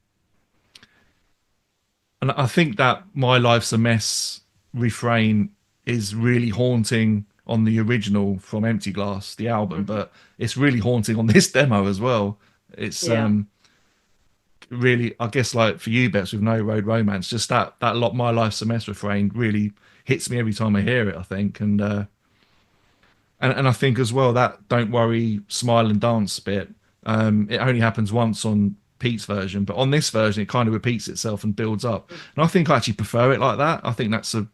and I think that "My Life's a Mess" refrain is really haunting on the original from Empty Glass, the album, Hmm. but it's really haunting on this demo as well. It's Yeah. really, I guess, like for you, Bets, with No Road Romance, just that lot "My Life's a Mess" refrain really hits me every time I hear it. I think, and I think as well that "Don't Worry, Smile and Dance" bit, it only happens once on Pete's version, but on this version it kind of repeats itself and builds up. And I think I actually prefer it like that. I think that's a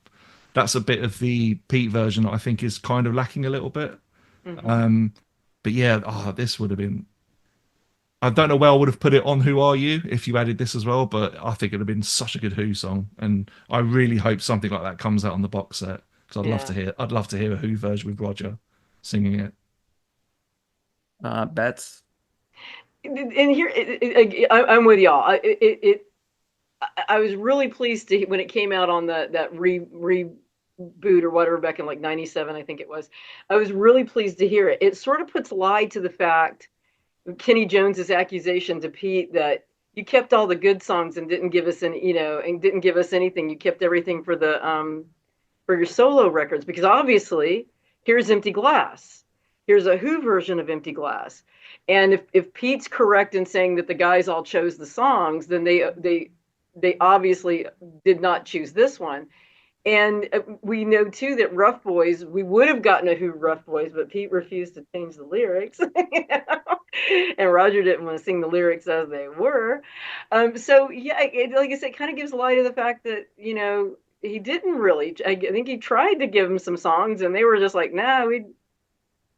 bit of the Pete version that I think is kind of lacking a little bit. Hmm. Um, but yeah, this would have been. I don't know where I would have put it on "Who Are You" if you added this as well, but I think it'd have been such a good Who song, and I really hope something like that comes out on the box set because Yeah. I'd love to hear a Who version with Roger singing it. Bets. And here, I'm with y'all. I was really pleased to when it came out on that reboot or whatever back in like '97, I think it was. I was really pleased to hear it. It sort of puts light to the fact Kenny Jones's accusation to Pete that you kept all the good songs and didn't give us any, and didn't give us anything. You kept everything for your solo records because obviously here's Empty Glass. Here's a Who version of Empty Glass. And if Pete's correct in saying that the guys all chose the songs, then they obviously did not choose this one. And we know too that Rough Boys, we would have gotten a Who Rough Boys, but Pete refused to change the lyrics. And Roger didn't want to sing the lyrics as they were. So yeah, like I said, it kind of gives light to the fact that he didn't really. I think he tried to give them some songs, and they were just like, "Nah, we'd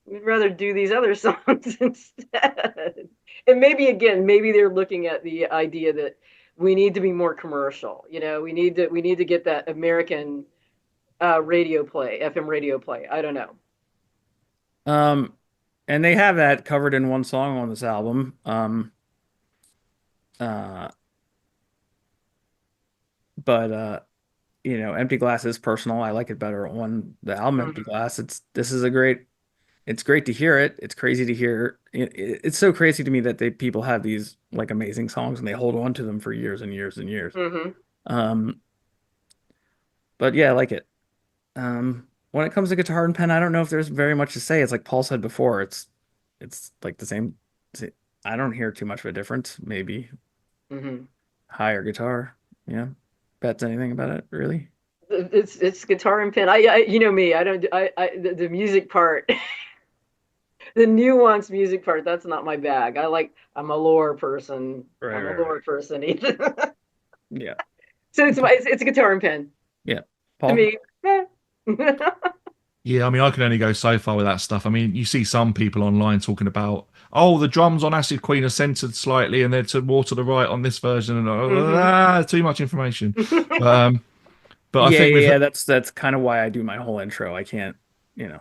rather do these other songs instead." And maybe they're looking at the idea that we need to be more commercial. We need to get that American radio play, FM radio play. I don't know. Um, and they have that covered in one song on this album. Uh, but Empty Glass is personal. I like it better on the album Empty Mhm. Glass. It's great to hear it. It's crazy to hear. It's so crazy to me that people have these like amazing songs and they hold on to them for years and years and years. Mhm. Um, but yeah, I like it. When it comes to Guitar and Pen, I don't know if there's very much to say. It's like Paul said before. It's like the same. I don't hear too much of a difference. Maybe Mhm. higher guitar. Yeah. Bets anything about it, really? It's guitar and pen. I you know me. I don't. The music part, the nuanced music part. That's not my bag. I'm a lore person. Right, I'm a right, right. lore person, Ethan. Yeah. So it's a guitar and pen Yeah. to Paul? me. Eh. Yeah, I mean, I can only go so far with that stuff. I mean, you see some people online talking about, oh, the drums on Acid Queen are centered slightly and they're more to the right on this version, and Mhm. too much information. But um, but I Yeah, think yeah, with yeah. That's kind of why I do my whole intro. I can't, you know.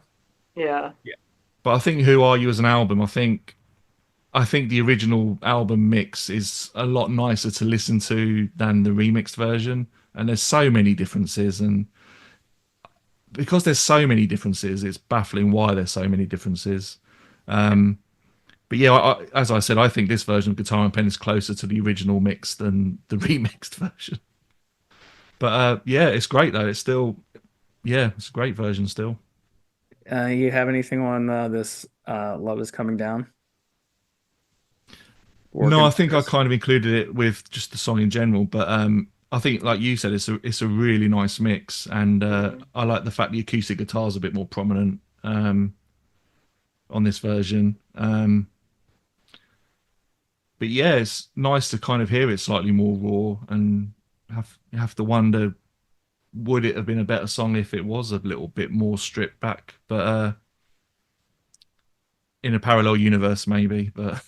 Yeah. Yeah. but I think Who Are You as an album, I think the original album mix is a lot nicer to listen to than the remixed version, and there's so many differences, and because there's so many differences, it's baffling why there's so many differences. But yeah, as I said, I think this version of Guitar and Pen is closer to the original mix than the remixed version. But yeah, it's great though. It's still, yeah, it's a great version still. You have anything on this Love is Coming Down? Work No, in I think I progress. kind of included it with just the song in general. But I think, like you said, it's a really nice mix, and Mhm. I like the fact the acoustic guitar is a bit more prominent on this version. But yeah, it's nice to kind of hear it slightly more raw, and have to wonder, would it have been a better song if it was a little bit more stripped back? But in a parallel universe, maybe. But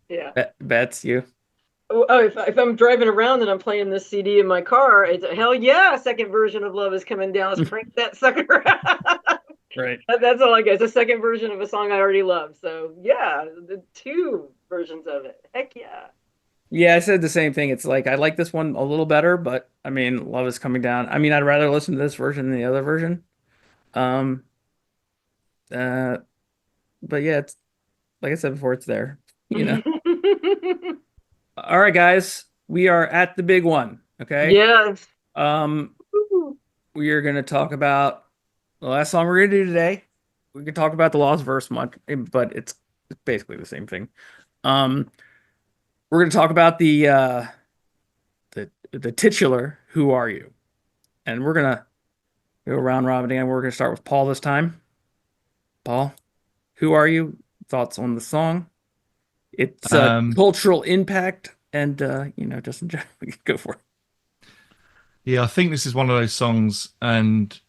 Yeah. Bets you. Oh, if I'm driving around and I'm playing this CD in my car, it's hell yeah, second version of Love Is Coming Down. Let's crank that sucker out. Right. That's all I get. It's a second version of a song I already love. So yeah, the two versions of it. Heck yeah. Yeah, I said the same thing. It's like I like this one a little better, but I mean, Love is Coming Down. I mean, I'd rather listen to this version than the other version. Um, uh, but yeah, it's like I said before, it's there. You know. All right, guys, we are at the big one. Okay. Yes. Um, we are gonna talk about the last song we're gonna do today. We could talk about the Lost Verse much, but it's basically the same thing. Um, we're gonna talk about the titular "Who Are You?" and we're gonna go round robin again. We're gonna start with Paul this time. Paul, who are you? Thoughts on the song? Its Um, cultural impact, and just in general, go for it. yeah, I think this is one of those songs, and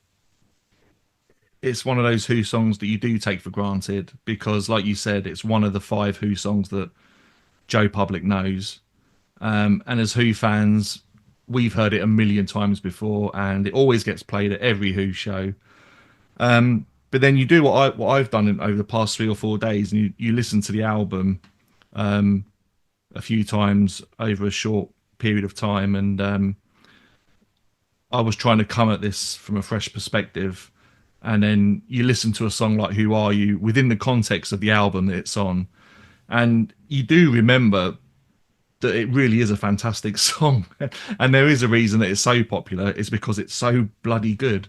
it's one of those Who songs that you do take for granted because, like you said, it's one of the five Who songs that Joe Public knows. And as Who fans, we've heard it a million times before, and it always gets played at every Who show. But then you do what I've done over the past 3 or 4 days, and you listen to the album a few times over a short period of time, and I was trying to come at this from a fresh perspective. And then you listen to a song like "Who Are You" within the context of the album that it's on, and you do remember that it really is a fantastic song. And there is a reason that it's so popular. It's because it's so bloody good.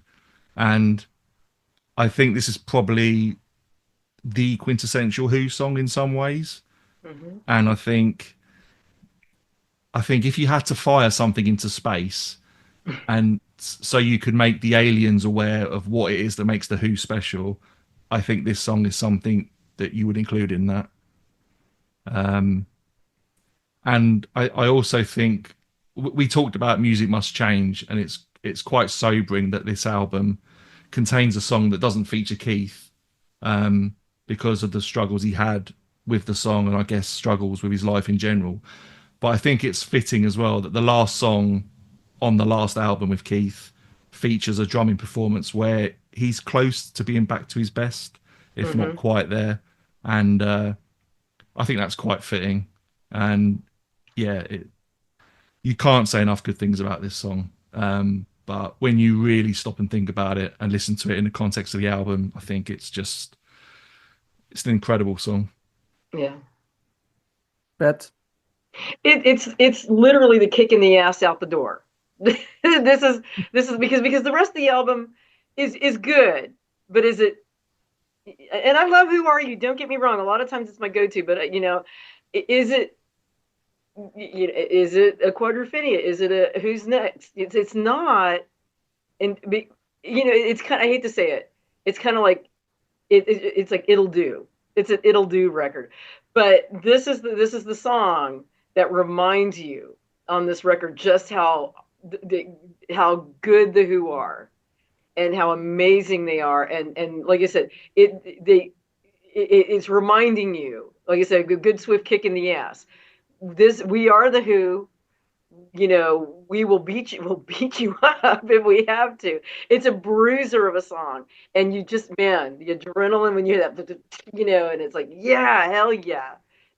And I think this is probably the quintessential Who song in some ways. Mhm. And I think if you had to fire something into space, and so you could make the aliens aware of what it is that makes the Who special, I think this song is something that you would include in that. Um, and I also think we talked about music must change, and it's quite sobering that this album contains a song that doesn't feature Keith, because of the struggles he had with the song, and I guess struggles with his life in general. But I think it's fitting as well that the last song on the last album with Keith features a drumming performance where he's close to being back to his best, if not Mhm. quite there. And I think that's quite fitting. And yeah, you can't say enough good things about this song. But when you really stop and think about it and listen to it in the context of the album, I think it's an incredible song. Yeah. Bets. It's literally the kick in the ass out the door. This is because the rest of the album is good, but is it? And I love "Who Are You." Don't get me wrong. A lot of times it's my go-to, but is it? Is it a Quadrophenia? Is it a Who's Next? It's not. And it's kind. I hate to say it. It's kind of like it's like It'll Do. It's an It'll Do record, but this is the song that reminds you on this record just how good the Who are and how amazing they are, and like I said, it's reminding you, like I said, a good swift kick in the ass. This We are the Who. We will beat you. We'll beat you up if we have to. It's a bruiser of a song, and you just, man, the adrenaline when you hear that, and it's like, yeah, hell yeah.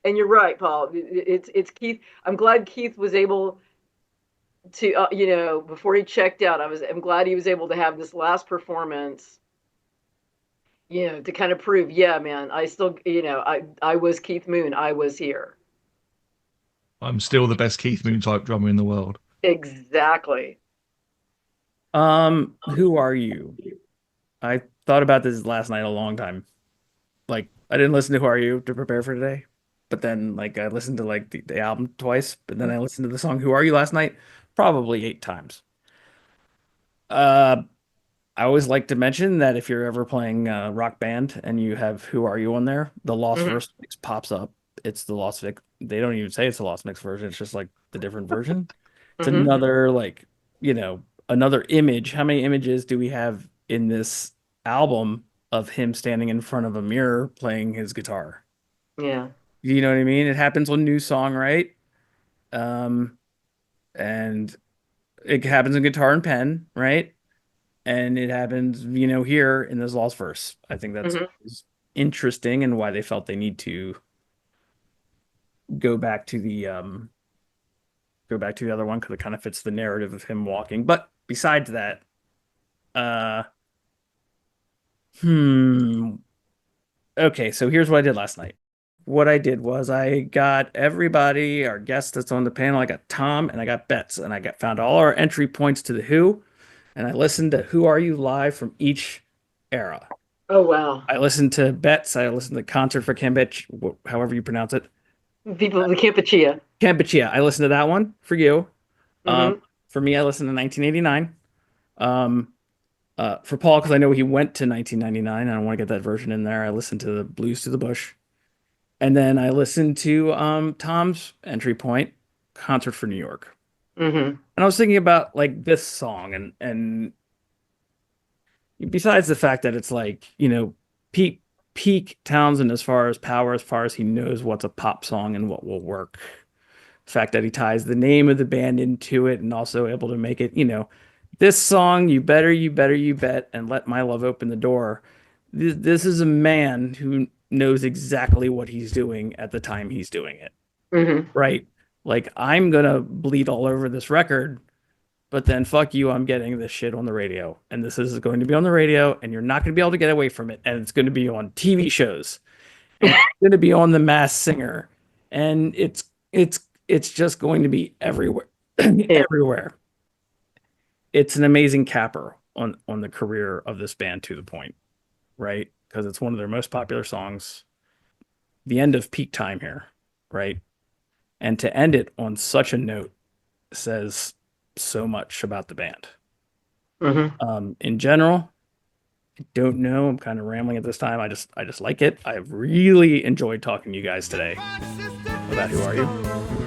And you're right, Paul. It's Keith. I'm glad Keith was able to, before he checked out. I'm glad he was able to have this last performance, to kind of prove, yeah, man, I still, I was Keith Moon. I was here. I'm still the best Keith Moon type drummer in the world. Exactly. Who are you? I thought about this last night a long time. Like, I didn't listen to Who Are You to prepare for today, but then like I listened to like the album twice, but then I listened to the song Who Are You last night probably 8 times. Uh, I always like to mention that if you're ever playing Rock Band and you have Who Are You on there, the Lost Mhm. Verse mix pops up. It's the Lost Mix. They don't even say it's the Lost Mix version. It's just like the different version. It's Mhm. another like, another image. How many images do we have in this album of him standing in front of a mirror playing his guitar? Yeah. You know what I mean? It happens on New Song, right? Um, and it happens in Guitar and Pen, right? And it happens, here in this Lost Verse. I think that's Mhm. is interesting and why they felt they need to go back to the other one because it kind of fits the narrative of him walking. But besides that, uh, hmm. Okay, so here's what I did last night. What I did was I got everybody, our guest that's on the panel. I got Tom and I got Betts, and I got found all our entry points to the Who, and I listened to Who Are You live from each era. Oh wow. I listened to Betts. I listened to Concert for Cambridge, however you pronounce it. People, the Campuchia. Kampuchea. I listened to that one for you. Um, Hmm. for me, I listened to 1989. Um, for Paul, because I know he went to 1999. I don't want to get that version in there. I listened to the Blues to the Bush. And then I listened to Tom's entry point, Concert for New York. Hmm. And I was thinking about like this song and besides the fact that it's like, peak Townsend as far as power, as far as he knows what's a pop song and what will work. The fact that he ties the name of the band into it and also able to make it, this song, you better, you better, you bet, and let my love open the door. This is a man who knows exactly what he's doing at the time he's doing it, Hmm. right? Like, I'm gonna bleed all over this record, but then fuck you, I'm getting this shit on the radio. And this is going to be on the radio, and you're not gonna be able to get away from it. And it's gonna be on TV shows, and it's gonna be on The Masked Singer, and it's just going to be everywhere. Yeah. Everywhere. It's an amazing capper on the career of this band to the point, right? Because it's one of their most popular songs, the end of peak time here, right? And to end it on such a note says so much about the band. Hmm. In general, I don't know. I'm kind of rambling at this time. I just like it. I've really enjoyed talking to you guys today about Who Are You?